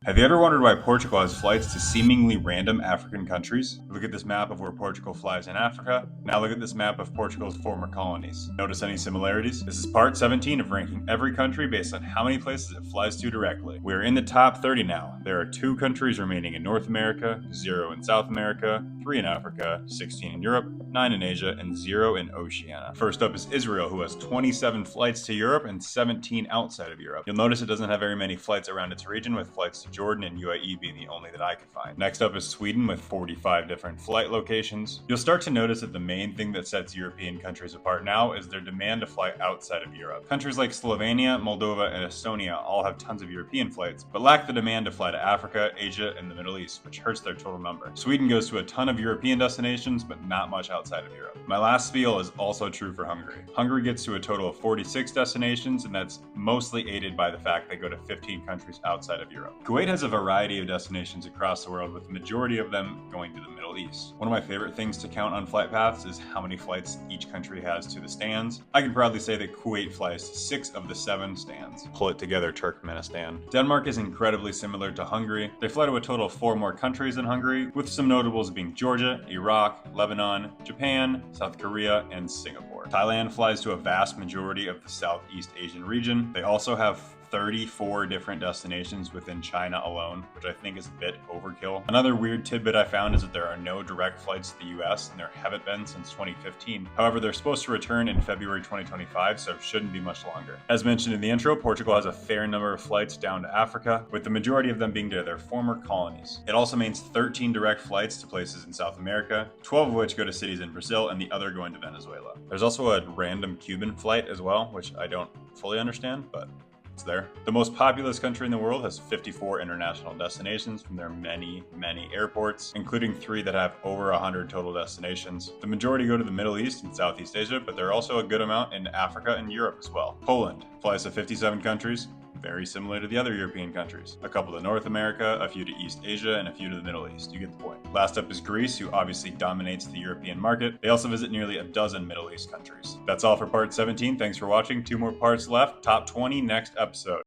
Have you ever wondered why Portugal has flights to seemingly random African countries? Look at this map of where Portugal flies in Africa. Now look at this map of Portugal's former colonies. Notice any similarities? This is part 17 of ranking every country based on how many places it flies to directly. We are in the top 30 now. There are 2 countries remaining in North America, 0 in South America, 3 in Africa, 16 in Europe, 9 in Asia, and 0 in Oceania. First up is Israel, who has 27 flights to Europe and 17 outside of Europe. You'll notice it doesn't have very many flights around its region, with flights to Jordan and UAE being the only that I could find. Next up is Sweden with 45 different flight locations. You'll start to notice that the main thing that sets European countries apart now is their demand to fly outside of Europe. Countries like Slovenia, Moldova, and Estonia all have tons of European flights, but lack the demand to fly to Africa, Asia, and the Middle East, which hurts their total number. Sweden goes to a ton of European destinations, but not much outside of Europe. My last spiel is also true for Hungary. Hungary gets to a total of 46 destinations, and that's mostly aided by the fact they go to 15 countries outside of Europe. Kuwait has a variety of destinations across the world, with the majority of them going to the Middle East. One of my favorite things to count on flight paths is how many flights each country has to the stands. I can proudly say that Kuwait flies to 6 of the 7 stands. Pull it together, Turkmenistan. Denmark is incredibly similar to Hungary. They fly to a total of 4 more countries than Hungary, with some notables being Georgia, Iraq, Lebanon, Japan, South Korea, and Singapore. Thailand flies to a vast majority of the Southeast Asian region. They also have 34 different destinations within China alone, which I think is a bit overkill. Another weird tidbit I found is that there are no direct flights to the US, and there haven't been since 2015. However, they're supposed to return in February 2025, so it shouldn't be much longer. As mentioned in the intro, Portugal has a fair number of flights down to Africa, with the majority of them being to their former colonies. It also means 13 direct flights to places in South America, 12 of which go to cities in Brazil, and the other going to Venezuela. There's also a random Cuban flight as well, which I don't fully understand, but it's there. The most populous country in the world has 54 international destinations from their many, many airports, including 3 that have over 100 total destinations. The majority go to the Middle East and Southeast Asia, but there are also a good amount in Africa and Europe as well. Poland flies to 57 countries, very similar to the other European countries. A couple to North America, a few to East Asia, and a few to the Middle East. You get the point. Last up is Greece, who obviously dominates the European market. They also visit nearly a dozen Middle East countries. That's all for part 17. Thanks for watching. 2 more parts left. Top 20 next episode.